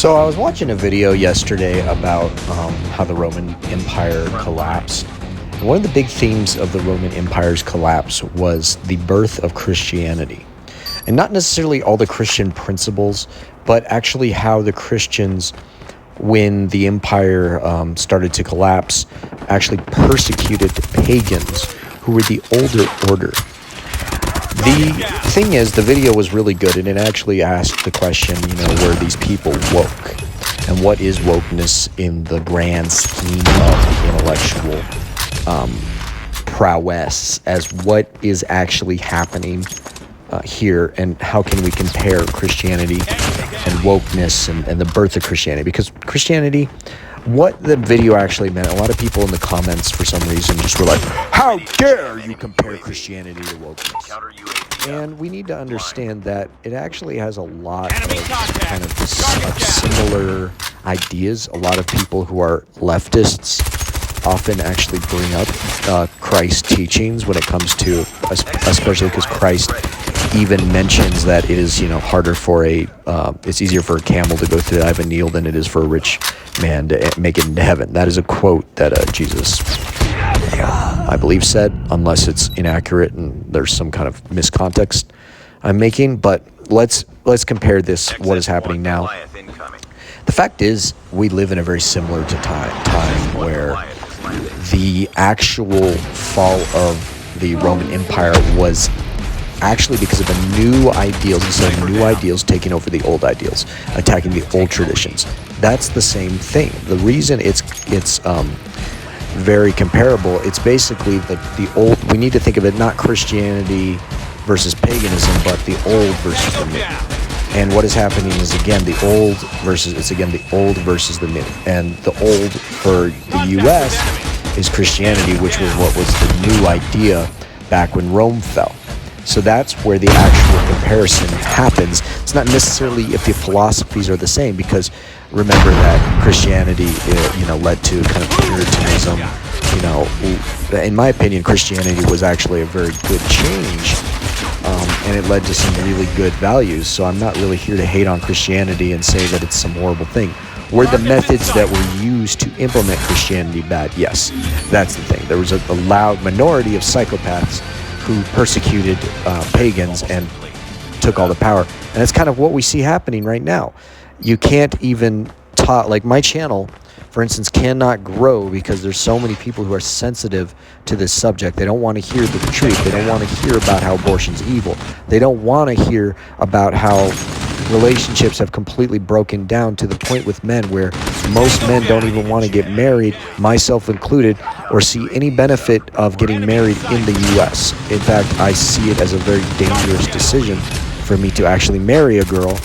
So I was watching a video yesterday about how the Roman Empire collapsed. And one of the big themes of the Roman Empire's collapse was the birth of Christianity. And not necessarily all the Christian principles, but actually how the Christians, when the empire started to collapse, actually persecuted pagans who were the older order. The thing is, the video was really good, and it actually asked the question, were these people woke? And what is wokeness in the grand scheme of intellectual prowess, as what is actually happening here, and how can we compare Christianity and wokeness and the birth of Christianity? Because Christianity, what the video actually meant, a lot of people in the comments for some reason just were like, how dare you compare Christianity to wokeness? And we need to understand that it actually has a lot of kind of similar ideas. A lot of people who are leftists often actually bring up Christ's teachings when it comes to, especially because Christ even mentions that it is, harder for it's easier for a camel to go through the eye of a needle than it is for a rich man to make it into heaven. That is a quote that Jesus, I believe, said, unless it's inaccurate and there's some kind of miscontext I'm making. But let's compare this, what is happening now. The fact is, we live in a very similar time where the actual fall of the Roman Empire was actually because of the new ideals, instead of new ideals taking over the old ideals, attacking the old traditions. That's the same thing. The reason it's very comparable, it's basically the old, we need to think of it not Christianity versus paganism, but the old versus the new. And what is happening is, again, the old versus the new. And the old for the U.S. is Christianity, which was what was the new idea back when Rome fell. So that's where the actual comparison happens. It's not necessarily if the philosophies are the same, because remember that Christianity, led to kind of Puritanism. In my opinion, Christianity was actually a very good change, and it led to some really good values. So I'm not really here to hate on Christianity and say that it's some horrible thing. Were the methods that were used to implement Christianity bad? Yes, that's the thing. There was a loud minority of psychopaths who persecuted pagans and took all the power. And that's kind of what we see happening right now. You can't even talk, like my channel, for instance, cannot grow because there's so many people who are sensitive to this subject. They don't want to hear the truth. They don't want to hear about how abortion's evil. They don't want to hear about how relationships have completely broken down to the point with men where most men don't even want to get married, myself included, or see any benefit of getting married in the U.S. In fact, I see it as a very dangerous decision for me to actually marry a girl,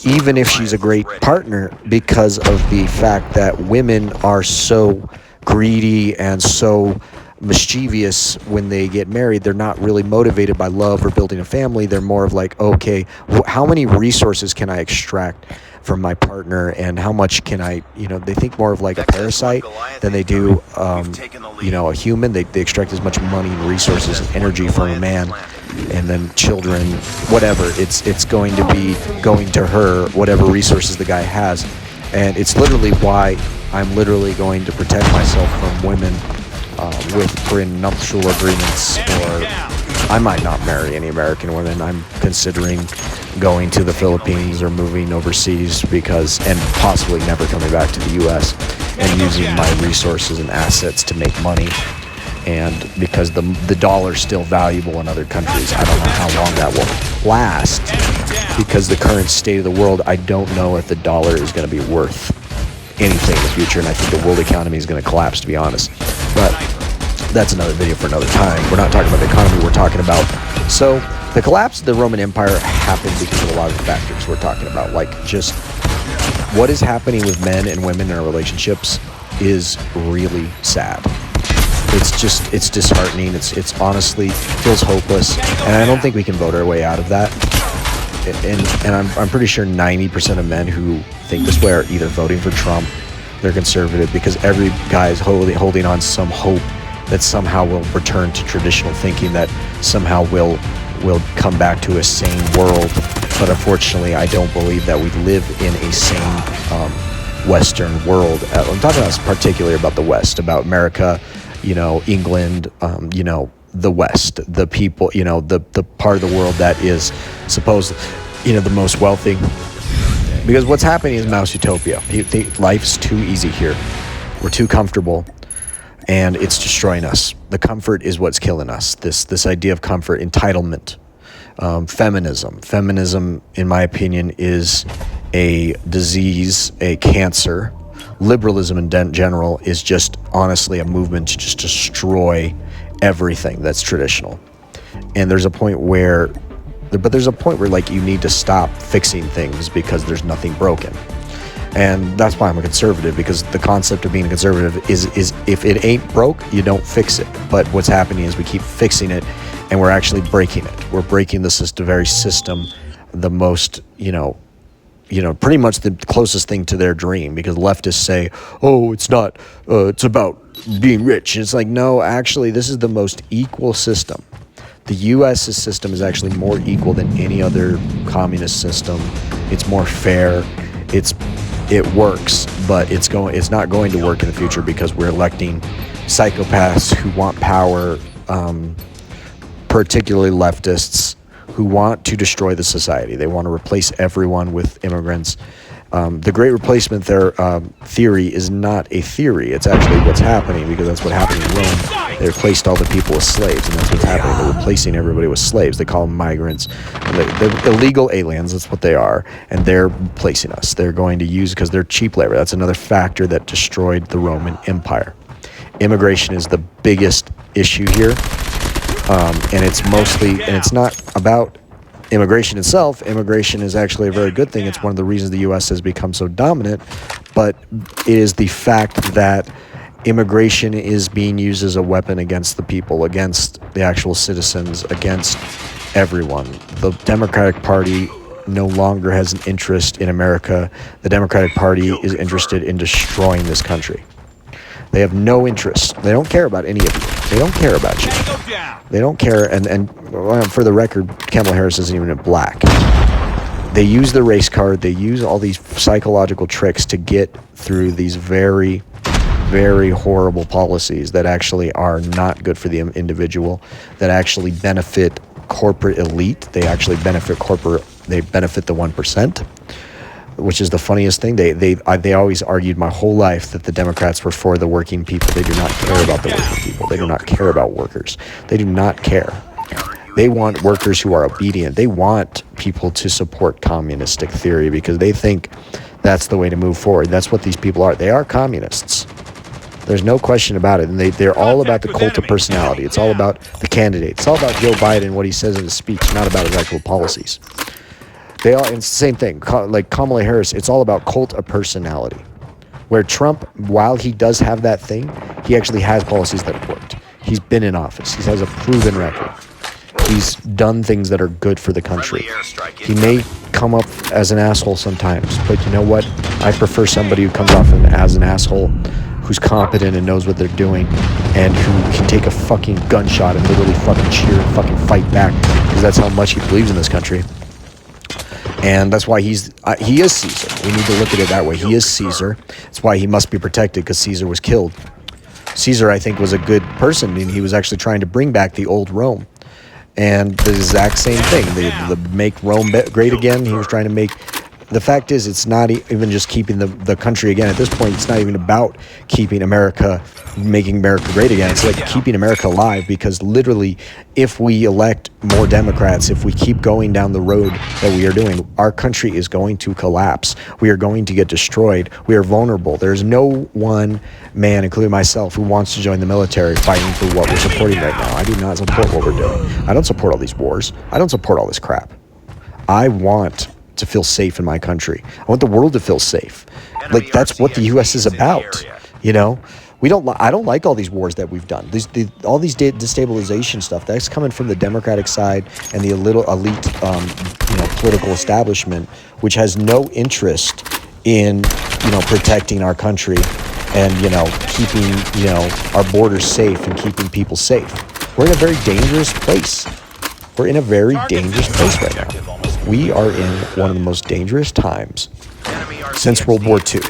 even if she's a great partner, because of the fact that women are so greedy and so mischievous when they get married. They're not really motivated by love or building a family. They're more of like, okay, how many resources can I extract from my partner, and how much can I, they think more of like a parasite than they do, a human. They extract as much money and resources and energy from a man, and then children, whatever. It's going to be going to her, whatever resources the guy has. And it's literally why I'm literally going to protect myself from women with prenuptial agreements, or I might not marry any American women. I'm considering going to the Philippines or moving overseas and possibly never coming back to the U.S. and using my resources and assets to make money. And because the dollar's still valuable in other countries, I don't know how long that will last, because the current state of the world, I don't know if the dollar is going to be worth anything in the future, and I think the world economy is going to collapse, to be honest. But that's another video for another time. We're not talking about the economy, we're talking about... So the collapse of the Roman Empire happened because of a lot of the factors we're talking about. Like, just what is happening with men and women in our relationships is really sad. It's disheartening. It's honestly feels hopeless, and I don't think we can vote our way out of that. And I'm pretty sure 90% of men who think this way are either voting for Trump, they're conservative, because every guy is holding on some hope that somehow we'll return to traditional thinking, that somehow we'll come back to a sane world but unfortunately, I don't believe that we live in a sane Western world. I'm talking about particularly about the West, about America, England, the West, the people, the part of the world that is supposed, the most wealthy. Because what's happening is mouse utopia. Life's too easy here. We're too comfortable, and it's destroying us. The comfort is what's killing us. This idea of comfort, entitlement, feminism. Feminism, in my opinion, is a disease, a cancer. Liberalism in general is just honestly a movement to just destroy everything that's traditional. And there's a point where like you need to stop fixing things because there's nothing broken. And that's why I'm a conservative, because the concept of being a conservative is if it ain't broke, you don't fix it. But what's happening is we keep fixing it, and we're actually breaking it. We're breaking the very system, the most, pretty much the closest thing to their dream, because leftists say, oh, it's not, it's about being rich. And it's like, no, actually, this is the most equal system. The U.S. system is actually more equal than any other communist system. It's more fair. It works, but it's not going to work in the future because we're electing psychopaths who want power, particularly leftists, who want to destroy the society. They want to replace everyone with immigrants. The Great Replacement theory is not a theory. It's actually what's happening, because that's what happened in Rome. They replaced all the people with slaves, and that's what's happening. They're replacing everybody with slaves. They call them migrants. They're illegal aliens. That's what they are, and they're replacing us. They're going to use, because they're cheap labor. That's another factor that destroyed the Roman Empire. Immigration is the biggest issue here, and it's not about immigration itself. Immigration is actually a very good thing. It's one of the reasons the U.S. has become so dominant, but it is the fact that immigration is being used as a weapon against the people, against the actual citizens, against everyone. The Democratic Party no longer has an interest in America. The Democratic Party is interested in destroying this country. They have no interest. They don't care about any of you. They don't care about you. They don't care. And for the record, Kamala Harris isn't even black. They use the race card. They use all these psychological tricks to get through these very, very horrible policies that actually are not good for the individual, that actually benefit corporate elite. They actually benefit they benefit the 1%. Which is the funniest thing. They always argued my whole life that the Democrats were for the working people. They do not care about the working people. They do not care about workers. They do not care. They want workers who are obedient. They want people to support communistic theory because they think that's the way to move forward. That's what these people are. They are communists. There's no question about it. And they're all about the cult of personality. It's all about the candidate. It's all about Joe Biden, what he says in his speech, not about his actual policies. It's the same thing. Like Kamala Harris, it's all about cult of personality. Where Trump, while he does have that thing, he actually has policies that have worked. He's been in office. He has a proven record. He's done things that are good for the country. He may come up as an asshole sometimes, but you know what? I prefer somebody who comes off as an asshole, who's competent and knows what they're doing, and who can take a fucking gunshot and literally fucking cheer and fucking fight back, because that's how much he believes in this country. And that's why he is Caesar. We need to look at it that way. He is Caesar. That's why he must be protected, because Caesar was killed. Caesar, I think, was a good person, and he was actually trying to bring back the old Rome. And the exact same thing, the make Rome great again. He was trying to make... The fact is, it's not even just keeping the country again. At this point, it's not even about keeping America, making America great again. It's like keeping America alive, because literally, if we elect more Democrats, if we keep going down the road that we are doing, our country is going to collapse. We are going to get destroyed. We are vulnerable. There's no one man, including myself, who wants to join the military fighting for what we're supporting right now. I do not support what we're doing. I don't support all these wars. I don't support all this crap. I want to feel safe in my country. I want the world to feel safe. Like, that's what the U.S. is about. You know, I don't like all these wars that we've done. All these destabilization stuff, that's coming from the Democratic side and the little elite, political establishment, which has no interest in, protecting our country and, keeping, our borders safe and keeping people safe. We're in a very dangerous place. We're in a very dangerous place right now. We are in one of the most dangerous times since World War II.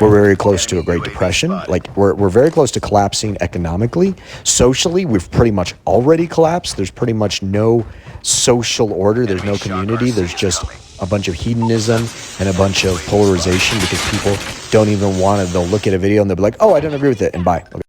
We're very close to a Great Depression. Like, we're very close to collapsing economically. Socially, we've pretty much already collapsed. There's pretty much no social order. There's no community. There's just a bunch of hedonism and a bunch of polarization because people don't even want to. They'll look at a video and they'll be like, oh, I don't agree with it, and bye.